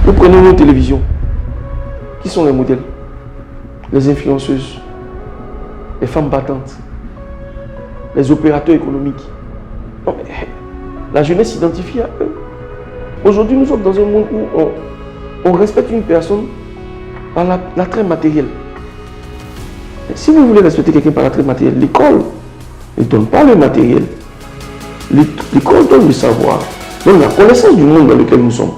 Vous prenez nos télévisions. Qui sont les modèles? Les influenceuses, les femmes battantes, les opérateurs économiques. Non, mais la jeunesse s'identifie à eux. Aujourd'hui, nous sommes dans un monde où on respecte une personne par l'attrait matériel. Et si vous voulez respecter quelqu'un par l'attrait matériel, l'école ne donne pas le matériel. L'école donne le savoir, donne la connaissance du monde dans lequel nous sommes.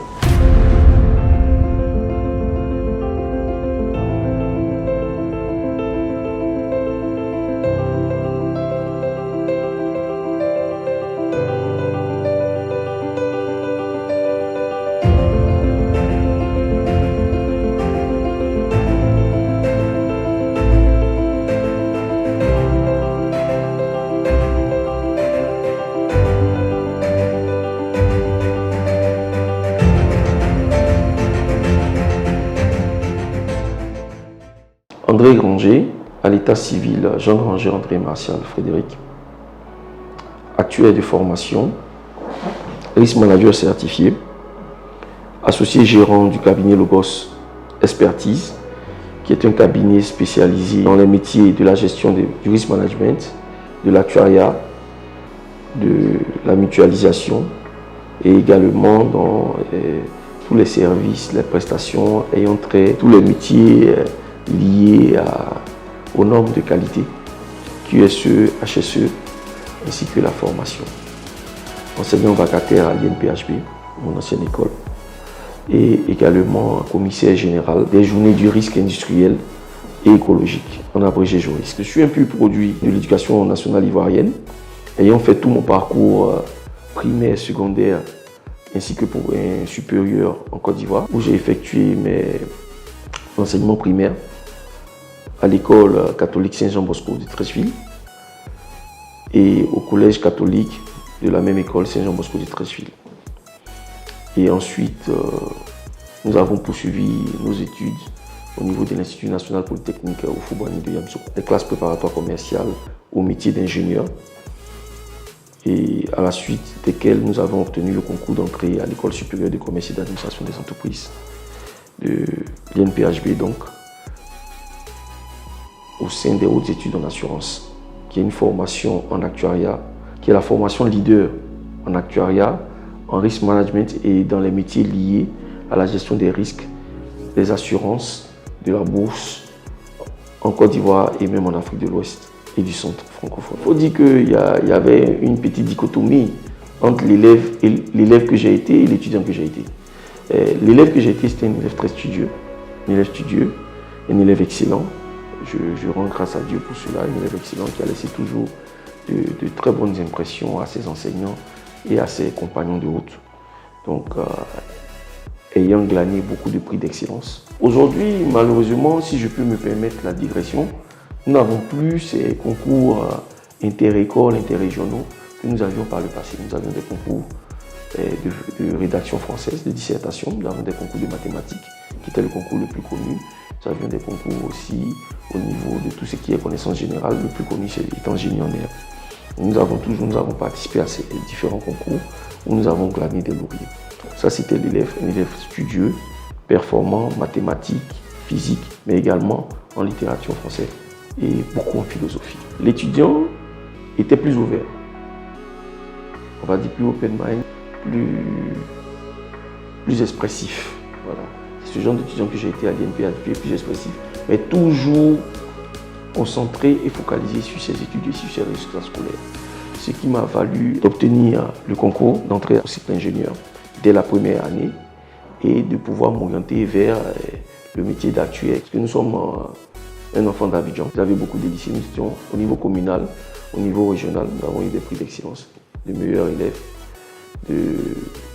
André Granger, à l'état civil, Jean Granger, André Martial, Frédéric, actuel de formation, risk manager certifié, associé gérant du cabinet Logos Expertise, qui est un cabinet spécialisé dans les métiers de la gestion du risk management, de l'actuariat, de la mutualisation et également dans tous les services, les prestations ayant trait, tous les métiers liés aux normes de qualité, QSE, HSE, ainsi que la formation. Enseignant vacataire à l'INPHB, mon ancienne école, et également commissaire général des journées du risque industriel et écologique, en abrégé JORISC. Je suis un pur produit de l'éducation nationale ivoirienne, ayant fait tout mon parcours primaire, secondaire, ainsi que pour un supérieur en Côte d'Ivoire, où j'ai effectué mes enseignements primaires à l'école catholique Saint-Jean-Bosco de Treichville et au collège catholique de la même école Saint-Jean-Bosco de Treichville. Et ensuite, nous avons poursuivi nos études au niveau de l'Institut national polytechnique au Foubrani de Yamoussoukro, des classes préparatoires commerciales au métier d'ingénieur, et à la suite desquelles nous avons obtenu le concours d'entrée à l'École supérieure de commerce et d'administration des entreprises de l'INPHB, donc, au sein des hautes études en assurance, qui est une formation en actuariat, qui est la formation leader en actuariat, en risk management et dans les métiers liés à la gestion des risques, des assurances, de la bourse, en Côte d'Ivoire et même en Afrique de l'Ouest et du centre francophone. Il faut dire qu'il y avait une petite dichotomie entre l'élève que j'ai été et l'étudiant que j'ai été. L'élève que j'ai été, c'était un élève très studieux, un élève excellent. Je rends grâce à Dieu pour cela, un élève excellent qui a laissé toujours de très bonnes impressions à ses enseignants et à ses compagnons de route. Donc, ayant glané beaucoup de prix d'excellence. Aujourd'hui, malheureusement, si je peux me permettre la digression, nous n'avons plus ces concours inter-écoles, interrégionaux que nous avions par le passé. Nous avions des concours de rédaction française, de dissertation, nous avons des concours de mathématiques, qui était le concours le plus connu. Nous avions des concours aussi au niveau de tout ce qui est connaissance générale, le plus connu étant génie en air. Nous avons participé à ces différents concours où nous avons glané des lauriers. Ça, c'était un élève studieux, performant, mathématiques, physique, mais également en littérature française et beaucoup en philosophie. L'étudiant était plus ouvert, on va dire plus open mind, plus expressif. Voilà. C'est ce genre d'étudiant que j'ai été à l'INPHB, plus expressif, mais toujours concentré et focalisé sur ses études et sur ses résultats scolaires. Ce qui m'a valu d'obtenir le concours d'entrée au cycle d'ingénieur dès la première année et de pouvoir m'orienter vers le métier d'actuaire. Parce que nous sommes un enfant d'Abidjan. Nous avions beaucoup de lycées, nous étions au niveau communal, au niveau régional. Nous avons eu des prix d'excellence, de meilleurs élèves,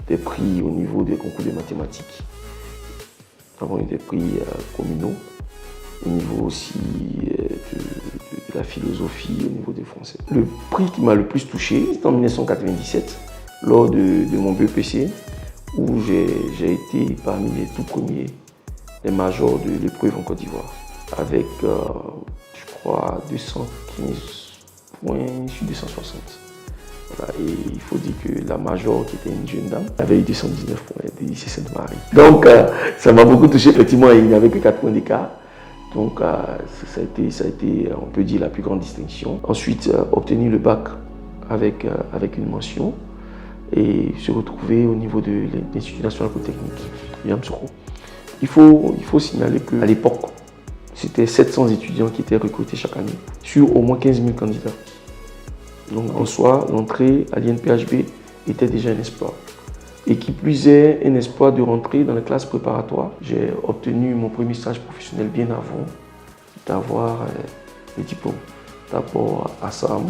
des prix au niveau des concours de mathématiques. Nous avons eu des prix communaux, au niveau aussi de la philosophie, au niveau des français. Le prix qui m'a le plus touché, c'était en 1997, lors de mon BEPC, où j'ai été parmi les tout premiers, les majors de l'épreuve en Côte d'Ivoire, avec, je crois, 215 points sur 260. Voilà, et il faut dire que la major, qui était une jeune dame, avait eu 219 points de lycée Sainte-Marie. Donc, ça m'a beaucoup touché. Effectivement, il n'y avait que 4 points d'écart. Donc, ça a été, on peut dire, la plus grande distinction. Ensuite, obtenir le bac avec une mention et se retrouver au niveau de l'Institut national polytechnique, Yamoussoukro. Il faut signaler qu'à l'époque, c'était 700 étudiants qui étaient recrutés chaque année sur au moins 15 000 candidats. Donc, en soi, l'entrée à l'INPHB était déjà un espoir. Et qui plus est, un espoir de rentrer dans les classes préparatoires. J'ai obtenu mon premier stage professionnel bien avant d'avoir le diplôme. D'abord à SAM,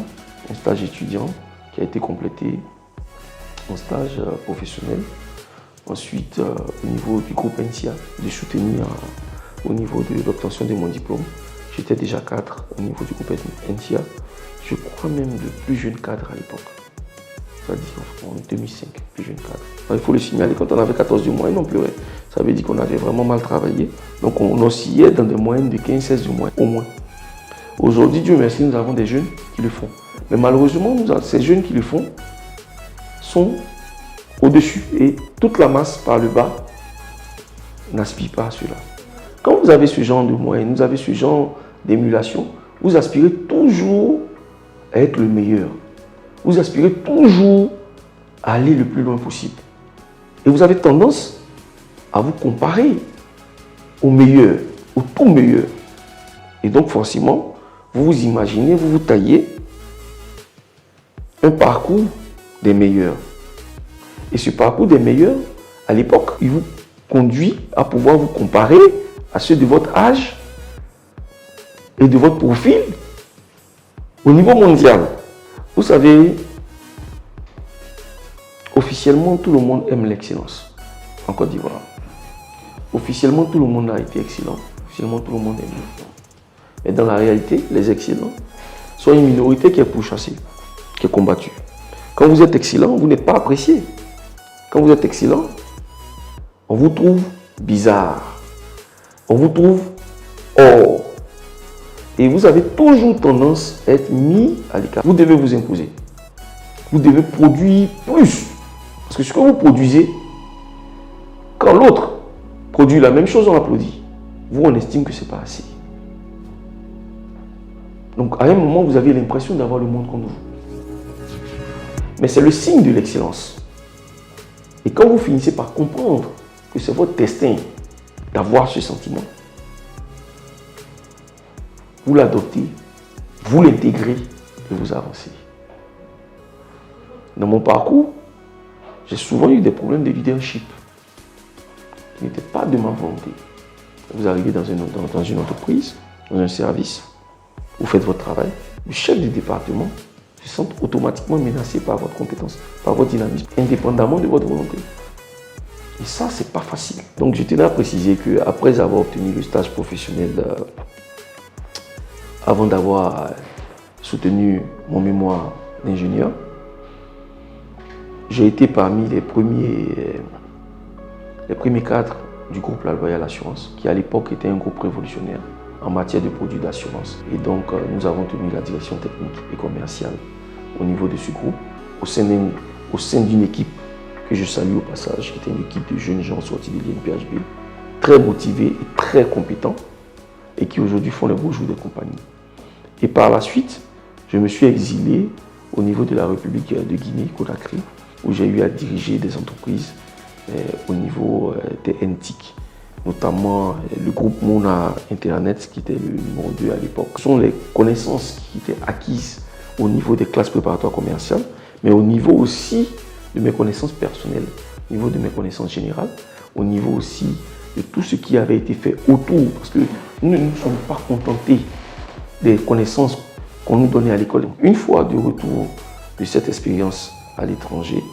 un stage étudiant qui a été complété en stage professionnel. Ensuite, au niveau du groupe NCIA, de soutenir au niveau de l'obtention de mon diplôme. J'étais déjà cadre au niveau du groupe NCIA. Je crois même le plus jeune cadre à l'époque. C'est-à-dire en 2005, plus jeune cadre. Il faut le signaler, quand on avait 14 de moyenne, on pleurait. Ça veut dire qu'on avait vraiment mal travaillé. Donc on oscillait dans des moyennes de 15-16 de moyenne, au moins. Aujourd'hui, Dieu merci, nous avons des jeunes qui le font. Mais malheureusement, ces jeunes qui le font sont au-dessus. Et toute la masse par le bas n'aspire pas à cela. Quand vous avez ce genre de moyenne, vous avez ce genre d'émulation, vous aspirez toujours à être le meilleur. Vous aspirez toujours à aller le plus loin possible. Et vous avez tendance à vous comparer au meilleur, au tout meilleur. Et donc forcément, vous vous imaginez, vous vous taillez un parcours des meilleurs. Et ce parcours des meilleurs, à l'époque, il vous conduit à pouvoir vous comparer à ceux de votre âge et de votre profil au niveau mondial. Vous savez, officiellement, tout le monde aime l'excellence en Côte d'Ivoire. Officiellement, tout le monde a été excellent. Officiellement, tout le monde aime l'excellence. Mais dans la réalité, les excellents sont une minorité qui est pourchassée, qui est combattue. Quand vous êtes excellent, vous n'êtes pas apprécié. Quand vous êtes excellent, on vous trouve bizarre. On vous trouve hors. Et vous avez toujours tendance à être mis à l'écart. Vous devez vous imposer. Vous devez produire plus. Parce que ce que vous produisez, quand l'autre produit la même chose, on applaudit. Vous, on estime que ce n'est pas assez. Donc, à un moment, vous avez l'impression d'avoir le monde contre vous. Mais c'est le signe de l'excellence. Et quand vous finissez par comprendre que c'est votre destin d'avoir ce sentiment, vous l'adoptez, vous l'intégrez et vous avancez. Dans mon parcours, j'ai souvent eu des problèmes de leadership qui n'étaient pas de ma volonté. Vous arrivez dans une entreprise, dans un service, vous faites votre travail, le chef du département se sent automatiquement menacé par votre compétence, par votre dynamisme, indépendamment de votre volonté. Et ça, c'est pas facile. Donc, je tenais à préciser qu'après avoir obtenu le stage professionnel, avant d'avoir soutenu mon mémoire d'ingénieur, j'ai été parmi les premiers cadres du groupe La Loyale Assurance, qui à l'époque était un groupe révolutionnaire en matière de produits d'assurance. Et donc, nous avons tenu la direction technique et commerciale au niveau de ce groupe, au sein d'une équipe que je salue au passage, qui était une équipe de jeunes gens sortis de l'INPHB, très motivés et très compétents, et qui aujourd'hui font les beaux jours des compagnies. Et par la suite, je me suis exilé au niveau de la République de Guinée, Conakry, où j'ai eu à diriger des entreprises au niveau des NTIC, notamment le groupe Mona Internet, qui était le numéro 2 à l'époque. Ce sont les connaissances qui étaient acquises au niveau des classes préparatoires commerciales, mais au niveau aussi de mes connaissances personnelles, au niveau de mes connaissances générales, au niveau aussi de tout ce qui avait été fait autour, parce que nous ne nous sommes pas contentés des connaissances qu'on nous donnait à l'école. Une fois de retour de cette expérience à l'étranger,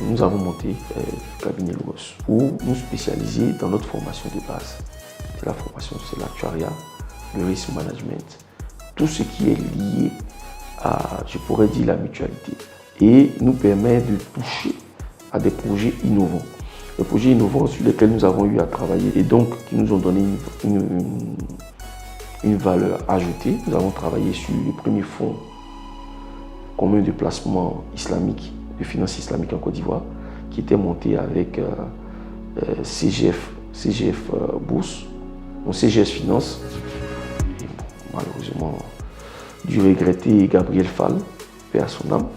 nous avons monté le cabinet Logos pour nous spécialiser dans notre formation de base. C'est la formation, c'est l'actuariat, le risk management, tout ce qui est lié à, je pourrais dire, la mutualité, et nous permet de toucher à des projets innovants. Des projets innovants sur lesquels nous avons eu à travailler et donc qui nous ont donné une valeur ajoutée. Nous avons travaillé sur le premier fonds commun de placement islamique, de finances islamiques en Côte d'Ivoire, qui était monté avec CGF Bourse, donc CGS Finance, et malheureusement du regretté Gabriel Fall, paix à son âme.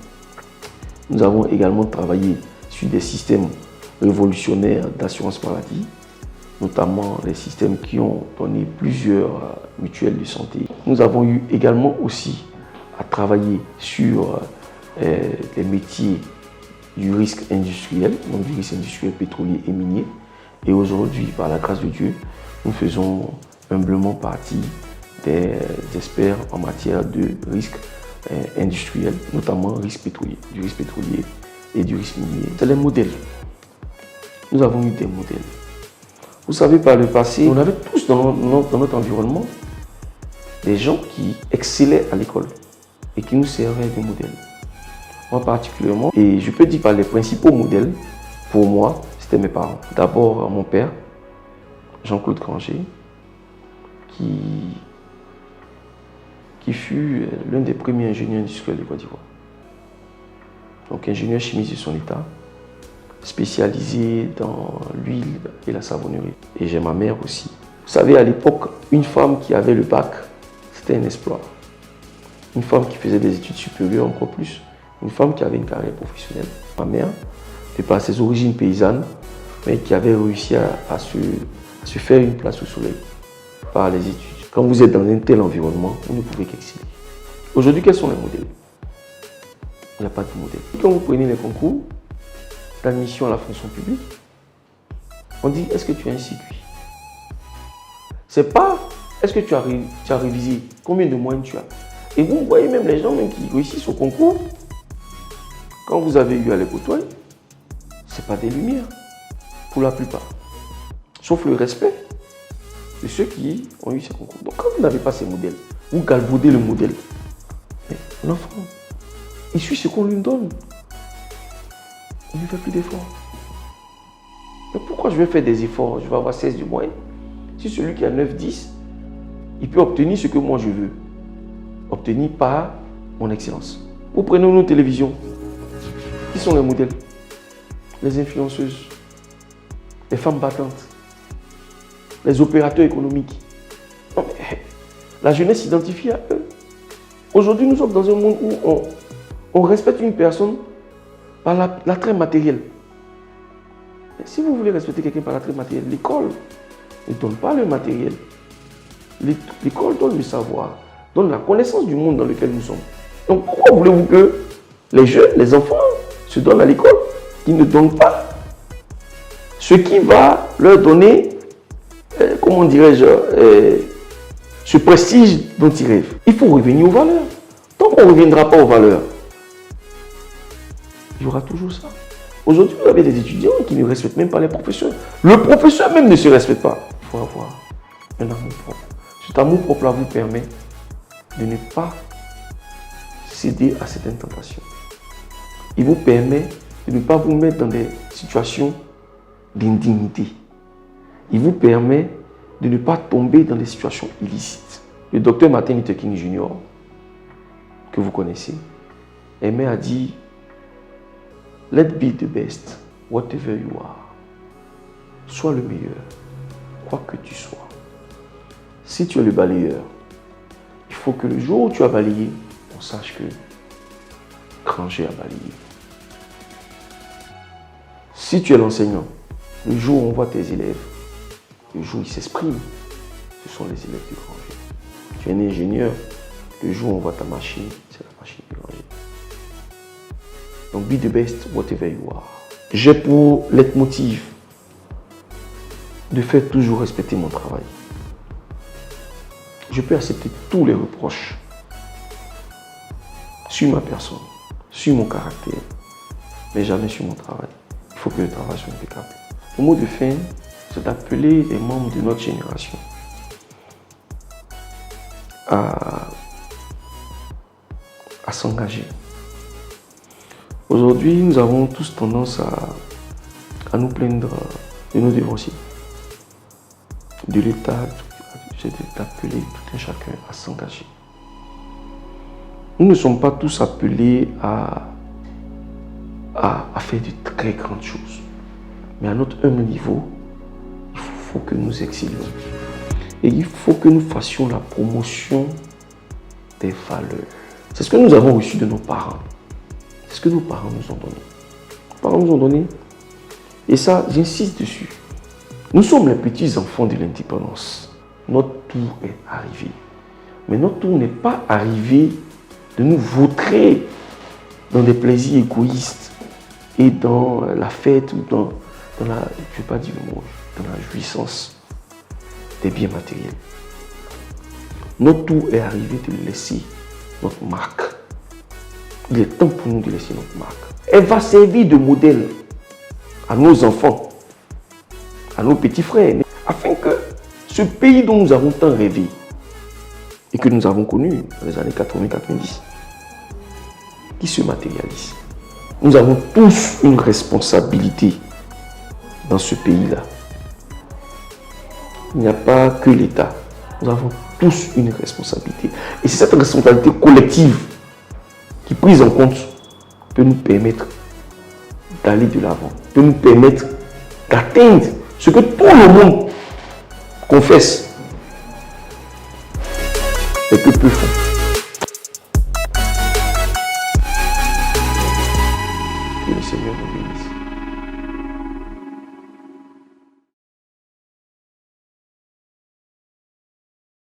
Nous avons également travaillé sur des systèmes révolutionnaires d'assurance maladie, notamment les systèmes qui ont donné plusieurs mutuelles de santé. Nous avons eu également aussi à travailler sur les métiers du risque industriel, donc du risque industriel pétrolier et minier. Et aujourd'hui, par la grâce de Dieu, nous faisons humblement partie des experts en matière de risque industriel, notamment risque pétrolier, du risque pétrolier et du risque minier. C'est les modèles. Nous avons eu des modèles. Vous savez, par le passé, on avait tous dans notre environnement des gens qui excellaient à l'école et qui nous servaient de modèles. Moi particulièrement, et je peux dire par les principaux modèles, pour moi, c'était mes parents. D'abord, mon père, Jean-Claude Granger, qui fut l'un des premiers ingénieurs industriels de Côte d'Ivoire. Donc ingénieur chimiste de son état, spécialisé dans l'huile et la savonnerie. Et j'ai ma mère aussi. Vous savez, à l'époque, une femme qui avait le bac, c'était un exploit. Une femme qui faisait des études supérieures, encore plus. Une femme qui avait une carrière professionnelle. Ma mère, de par ses origines paysannes, mais qui avait réussi à se faire une place au soleil par les études. Quand vous êtes dans un tel environnement, vous ne pouvez qu'exceller. Aujourd'hui, quels sont les modèles? Il n'y a pas de modèle. Quand vous prenez les concours d'admission à la fonction publique, on dit, est-ce que tu as un circuit? C'est pas, est-ce que tu as révisé? Combien de moyens tu as? Et vous voyez même les gens même qui réussissent au concours, quand vous avez eu à les côtoyer, ce n'est pas des lumières, pour la plupart. Sauf le respect de ceux qui ont eu ces concours. Donc quand vous n'avez pas ces modèles, vous galvaudez le modèle. Mais l'enfant, il suit ce qu'on lui donne. Il ne fait plus d'efforts. Mais pourquoi je vais faire des efforts? Je vais avoir 16 de moyenne. Si celui qui a 9, 10, il peut obtenir ce que moi je veux. Obtenir par mon excellence. Vous prenez nos télévisions. Qui sont les modèles? Les influenceuses, les femmes battantes, les opérateurs économiques. Non, mais la jeunesse s'identifie à eux. Aujourd'hui, nous sommes dans un monde où on respecte une personne par l'attrait matériel. Et si vous voulez respecter quelqu'un par l'attrait matériel, l'école ne donne pas le matériel. L'école donne le savoir, donne la connaissance du monde dans lequel nous sommes. Donc pourquoi voulez-vous que les jeunes, les enfants, se donnent à l'école? Ils ne donnent pas ce qui va leur donner, comment dirais-je, ce prestige dont ils rêvent. Il faut revenir aux valeurs. Tant qu'on ne reviendra pas aux valeurs, il y aura toujours ça. Aujourd'hui, vous avez des étudiants qui ne respectent même pas les professeurs. Le professeur même ne se respecte pas. Il faut avoir un amour propre. Cet amour propre-là vous permet de ne pas céder à certaines tentations. Il vous permet de ne pas vous mettre dans des situations d'indignité. Il vous permet de ne pas tomber dans des situations illicites. Le docteur Martin Luther King Jr., que vous connaissez, aimait à dire « Let be the best, whatever you are ». Sois le meilleur, quoi que tu sois. Si tu es le balayeur, il faut que le jour où tu as balayé, on sache que Granger a balayé. Si tu es l'enseignant, le jour où on voit tes élèves, le jour où ils s'expriment, ce sont les élèves de Granger. Tu es un ingénieur, le jour où on voit ta machine, c'est la machine de Granger. Donc, be the best, whatever you are. J'ai pour leitmotiv de faire toujours respecter mon travail. Je peux accepter tous les reproches sur ma personne, sur mon caractère, mais jamais sur mon travail. Il faut que le travail soit impeccable. Le mot de fin, c'est d'appeler les membres de notre génération à s'engager. Aujourd'hui, nous avons tous tendance à nous plaindre de nos devanciers, de l'État, c'est d'appeler tout un chacun à s'engager. Nous ne sommes pas tous appelés à faire de très grandes choses. Mais à notre humble niveau, il faut que nous excellions. Et il faut que nous fassions la promotion des valeurs. C'est ce que nous avons reçu de nos parents. C'est ce que nos parents nous ont donné. Nos parents nous ont donné. Et ça, j'insiste dessus. Nous sommes les petits enfants de l'indépendance. Notre tour est arrivé. Mais notre tour n'est pas arrivé de nous vautrer dans des plaisirs égoïstes et dans la fête ou dans la, je ne vais pas dire le mot, dans la jouissance des biens matériels. Notre tour est arrivé de laisser notre marque. Il est temps pour nous de laisser notre marque. Elle va servir de modèle à nos enfants, à nos petits frères, afin que ce pays dont nous avons tant rêvé et que nous avons connu dans les années 80-90, qui se matérialise. Nous avons tous une responsabilité dans ce pays-là. Il n'y a pas que l'État. Nous avons tous une responsabilité. Et c'est cette responsabilité collective qui, prise en compte, peut nous permettre d'aller de l'avant, peut nous permettre d'atteindre ce que tout le monde confesse et que peu font. Que le Seigneur nous bénisse.